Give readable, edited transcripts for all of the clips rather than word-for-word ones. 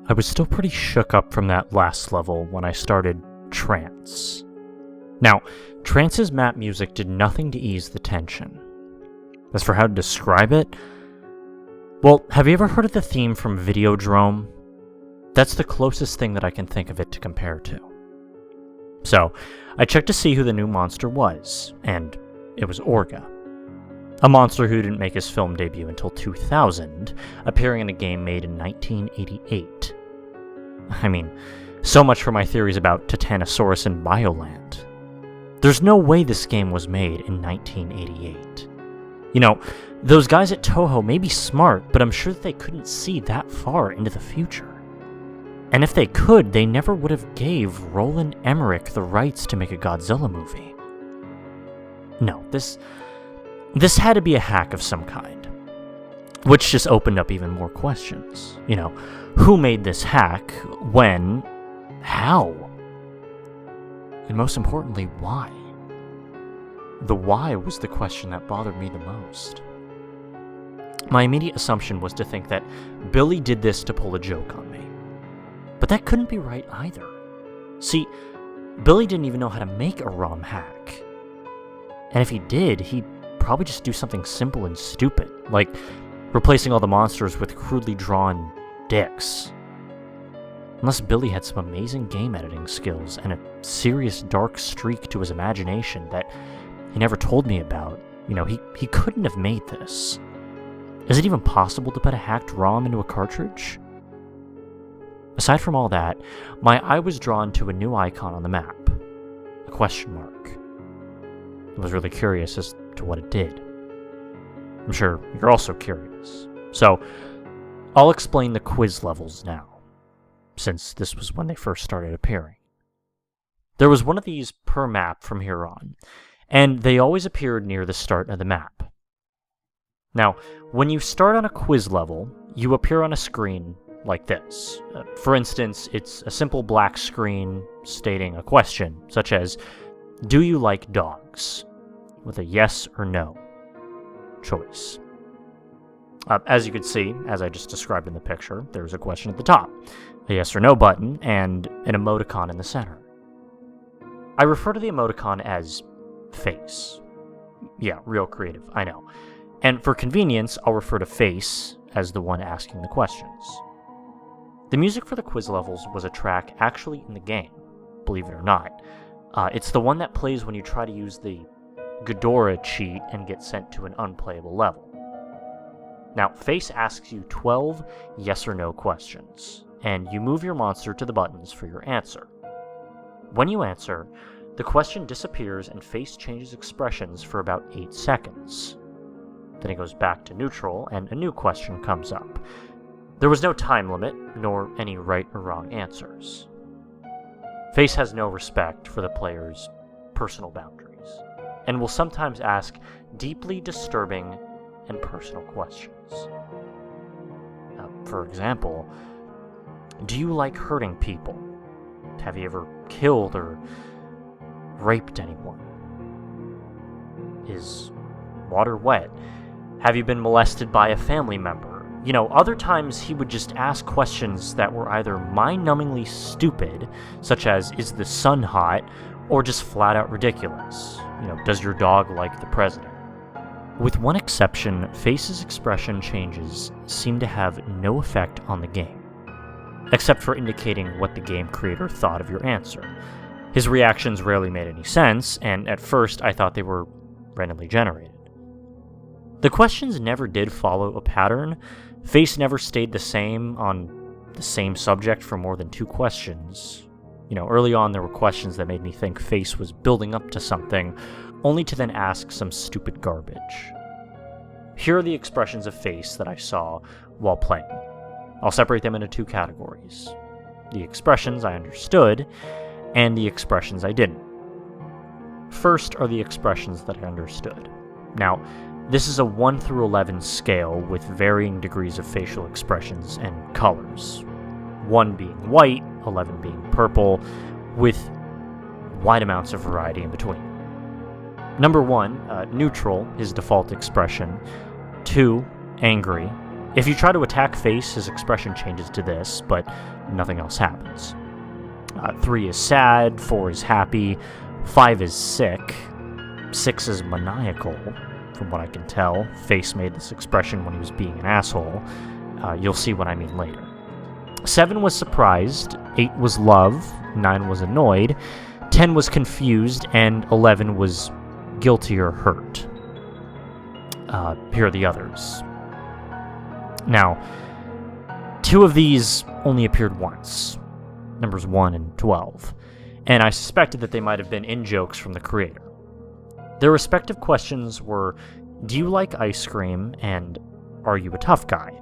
I was still pretty shook up from that last level when I started Trance. Now, Trance's map music did nothing to ease the tension. As for how to describe it, well, have you ever heard of the theme from Videodrome? That's the closest thing that I can think of it to compare to. So, I checked to see who the new monster was, and it was Orga. A monster who didn't make his film debut until 2000, appearing in a game made in 1988. I mean, so much for my theories about Titanosaurus and Bioland. There's no way this game was made in 1988. You know, those guys at Toho may be smart, but I'm sure that they couldn't see that far into the future. And if they could, they never would have gave Roland Emmerich the rights to make a Godzilla movie. No, this had to be a hack of some kind. Which just opened up even more questions. You know, who made this hack? When? How? And most importantly, why? The why was the question that bothered me the most. My immediate assumption was to think that Billy did this to pull a joke on me. But that couldn't be right either. See, Billy didn't even know how to make a ROM hack. And if he did, he'd probably just do something simple and stupid, like replacing all the monsters with crudely drawn dicks. Unless Billy had some amazing game editing skills and a serious dark streak to his imagination that he never told me about, you know, he couldn't have made this. Is it even possible to put a hacked ROM into a cartridge? Aside from all that, my eye was drawn to a new icon on the map, a question mark. I was really curious as to what it did. I'm sure you're also curious. So, I'll explain the quiz levels now, since this was when they first started appearing. There was one of these per map from here on, and they always appeared near the start of the map. Now, when you start on a quiz level, you appear on a screen like this. For instance, it's a simple black screen stating a question, such as, do you like dogs? With a yes or no choice. As you can see, as I just described in the picture, there's a question at the top, a yes or no button, and an emoticon in the center. I refer to the emoticon as face. Yeah, real creative, I know. And for convenience, I'll refer to face as the one asking the questions. The music for the quiz levels was a track actually in the game, believe it or not. It's the one that plays when you try to use the Ghidorah cheat and get sent to an unplayable level. Now, Face asks you 12 yes or no questions, and you move your monster to the buttons for your answer. When you answer, the question disappears and Face changes expressions for about 8 seconds. Then it goes back to neutral, and a new question comes up. There was no time limit, nor any right or wrong answers. Face has no respect for the player's personal boundaries, and will sometimes ask deeply disturbing and personal questions. For example, do you like hurting people? Have you ever killed or raped anyone? Is water wet? Have you been molested by a family member? You know, other times he would just ask questions that were either mind-numbingly stupid, such as, is the sun hot, or just flat-out ridiculous. You know, does your dog like the president? With one exception, Face's expression changes seem to have no effect on the game, except for indicating what the game creator thought of your answer. His reactions rarely made any sense, and at first I thought they were randomly generated. The questions never did follow a pattern. Face never stayed the same on the same subject for more than 2 questions. You know, early on there were questions that made me think Face was building up to something, only to then ask some stupid garbage. Here are the expressions of Face that I saw while playing. I'll separate them into 2 categories. The expressions I understood, and the expressions I didn't. First are the expressions that I understood. Now, this is a 1 through 11 scale with varying degrees of facial expressions and colors. 1 being white, 11 being purple, with wide amounts of variety in between. Number 1, neutral, his default expression. 2, angry. If you try to attack Face, his expression changes to this, but nothing else happens. 3 is sad, 4 is happy, 5 is sick, 6 is maniacal, from what I can tell. Face made this expression when he was being an asshole. You'll see what I mean later. 7 was surprised, 8 was love, 9 was annoyed, 10 was confused, and 11 was guilty or hurt. Here are the others. Now, 2 of these only appeared once, numbers 1 and 12, and I suspected that they might have been in-jokes from the creator. Their respective questions were, do you like ice cream, and are you a tough guy?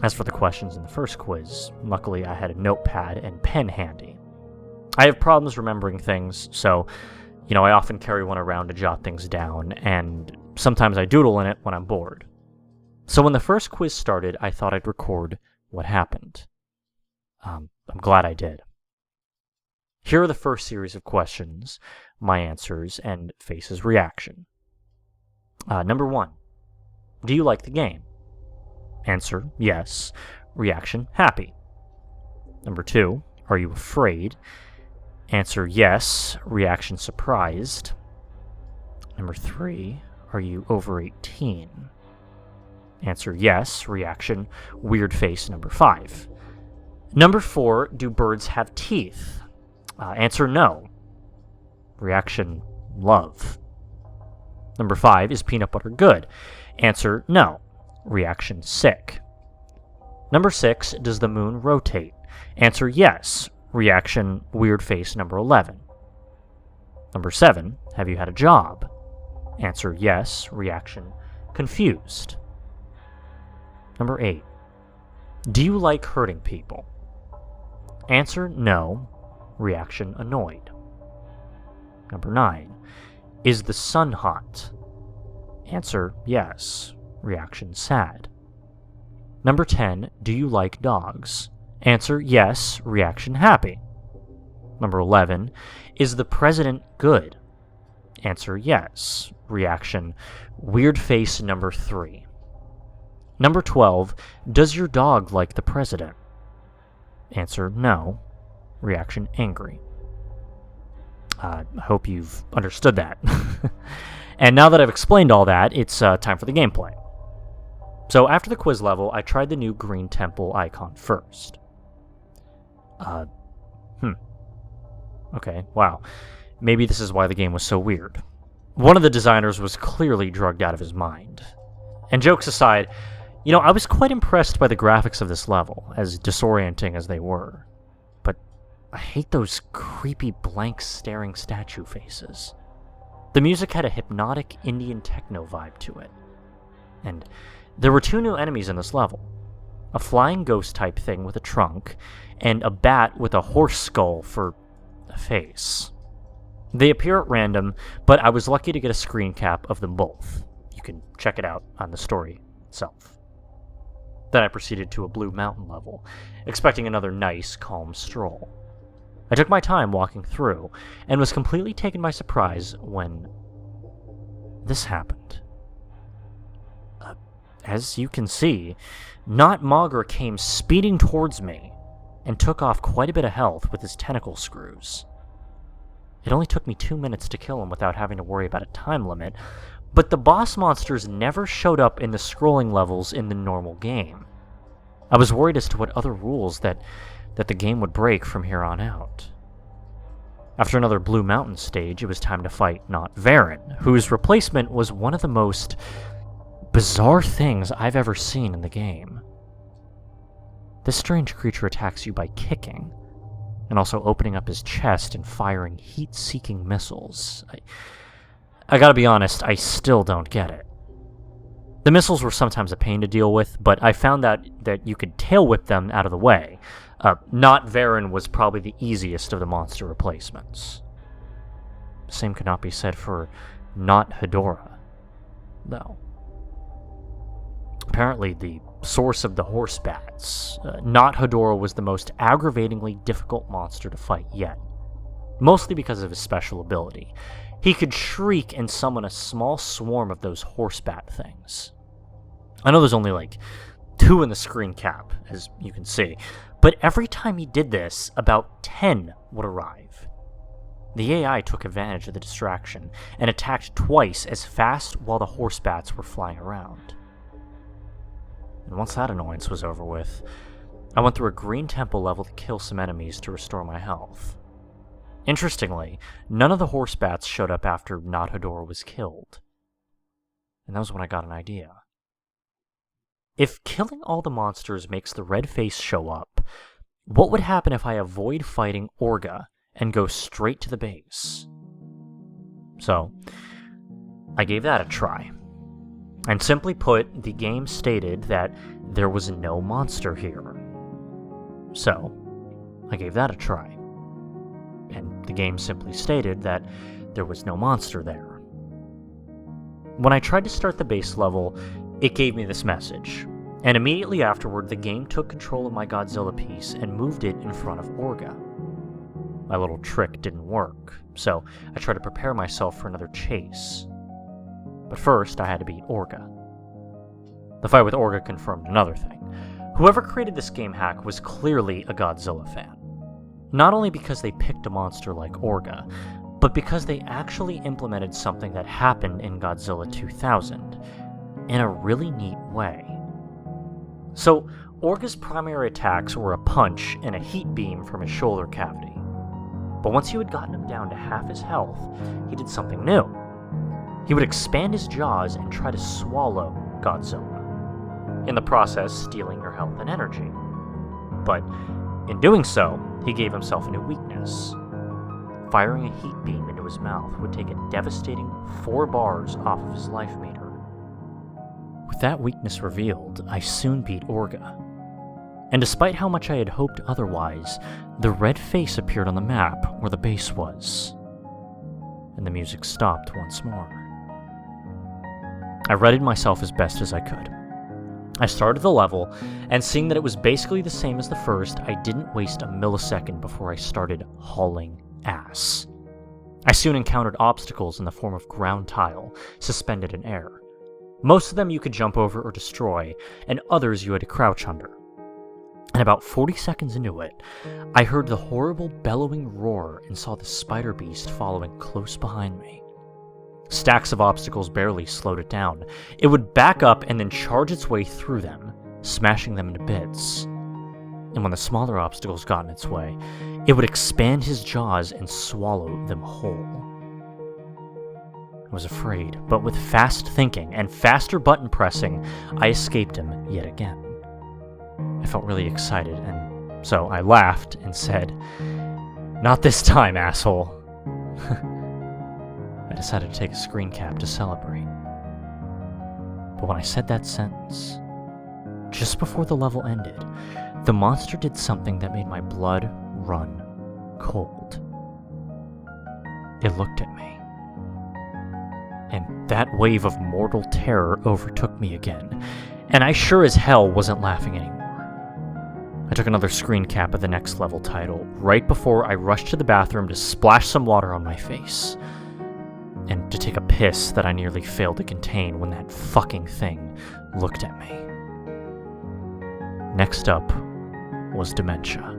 As for the questions in the first quiz, luckily I had a notepad and pen handy. I have problems remembering things, so, I often carry one around to jot things down, and sometimes I doodle in it when I'm bored. So when the first quiz started, I thought I'd record what happened. I'm glad I did. Here are the first series of questions, my answers, and Face's reaction. Number 1. Do you like the game? Answer, yes. Reaction, happy. Number 2. Are you afraid? Answer, yes. Reaction, surprised. Number 3. Are you over 18? Answer, yes. Reaction, weird face. Number 5. Number 4. Do birds have teeth? Answer, no. Reaction, love. Number 5. Is peanut butter good? Answer, no. Reaction, sick. Number 6. Does the moon rotate? Answer, yes. Reaction, weird face. Number 11. Number 7. Have you had a job? Answer, yes. Reaction, confused. Number 8. Do you like hurting people? Answer, no. Reaction, annoyed. Number 9. Is the sun hot? Answer, yes. Reaction, sad. Number 10. Do you like dogs? Answer, yes. Reaction, happy. Number 11. Is the president good? Answer, yes. Reaction, weird face. Number 3. Number 12. Does your dog like the president? Answer, no. Reaction, angry. I hope you've understood that. And now that I've explained all that, it's time for the gameplay. So after the quiz level, I tried the new green temple icon first. Okay, wow. Maybe this is why the game was so weird. One of the designers was clearly drugged out of his mind. And jokes aside, I was quite impressed by the graphics of this level, as disorienting as they were. But I hate those creepy blank staring statue faces. The music had a hypnotic Indian techno vibe to it. And there were 2 new enemies in this level. A flying ghost type thing with a trunk, and a bat with a horse skull for a face. They appear at random, but I was lucky to get a screen cap of them both. You can check it out on the story itself. Then I proceeded to a blue mountain level, expecting another nice, calm stroll. I took my time walking through, and was completely taken by surprise when this happened. As you can see, Not Magra came speeding towards me, and took off quite a bit of health with his tentacle screws. It only took me 2 minutes to kill him without having to worry about a time limit, but the boss monsters never showed up in the scrolling levels in the normal game. I was worried as to what other rules that the game would break from here on out. After another Blue Mountain stage, it was time to fight Not Varen, whose replacement was one of the most bizarre things I've ever seen in the game. This strange creature attacks you by kicking, and also opening up his chest and firing heat-seeking missiles. I gotta be honest, I still don't get it. The missiles were sometimes a pain to deal with, but I found that you could tail whip them out of the way. Not Varen was probably the easiest of the monster replacements. The same could not be said for Not Hedorah, though. Apparently, the source of the horse bats, Not Hedorah was the most aggravatingly difficult monster to fight yet, mostly because of his special ability. He could shriek and summon a small swarm of those horse bat things. I know there's only like 2 in the screen cap, as you can see, but every time he did this, about 10 would arrive. The AI took advantage of the distraction and attacked twice as fast while the horse bats were flying around. And once that annoyance was over with, I went through a green temple level to kill some enemies to restore my health. Interestingly, none of the horse bats showed up after Nadhador was killed. And that was when I got an idea. If killing all the monsters makes the red face show up, what would happen if I avoid fighting Orga and go straight to the base? So, I gave that a try. And simply put, the game stated that there was no monster here. So, I gave that a try. And the game simply stated that there was no monster there. When I tried to start the base level, it gave me this message, and immediately afterward the game took control of my Godzilla piece and moved it in front of Orga. My little trick didn't work, so I tried to prepare myself for another chase. But first I had to beat Orga. The fight with Orga confirmed another thing. Whoever created this game hack was clearly a Godzilla fan. Not only because they picked a monster like Orga, but because they actually implemented something that happened in Godzilla 2000 in a really neat way. So, Orga's primary attacks were a punch and a heat beam from his shoulder cavity. But once you had gotten him down to half his health, he did something new. He would expand his jaws and try to swallow Godzilla, in the process stealing your health and energy. But in doing so, he gave himself a new weakness. Firing a heat beam into his mouth would take a devastating 4 bars off of his life meter. With that weakness revealed, I soon beat Orga. And despite how much I had hoped otherwise, the red face appeared on the map where the base was. And the music stopped once more. I readied myself as best as I could. I started the level, and seeing that it was basically the same as the first, I didn't waste a millisecond before I started hauling ass. I soon encountered obstacles in the form of ground tile, suspended in air. Most of them you could jump over or destroy, and others you had to crouch under. And about 40 seconds into it, I heard the horrible bellowing roar and saw the spider beast following close behind me. Stacks of obstacles barely slowed it down. It would back up and then charge its way through them, smashing them into bits. And when the smaller obstacles got in its way, it would expand his jaws and swallow them whole. I was afraid, but with fast thinking and faster button pressing, I escaped him yet again. I felt really excited, and so I laughed and said, "Not this time, asshole." I decided to take a screen cap to celebrate. But when I said that sentence, just before the level ended, the monster did something that made my blood run cold. It looked at me. And that wave of mortal terror overtook me again, and I sure as hell wasn't laughing anymore. I took another screen cap of the next level title, right before I rushed to the bathroom to splash some water on my face, and to take a piss that I nearly failed to contain when that fucking thing looked at me. Next up was dementia.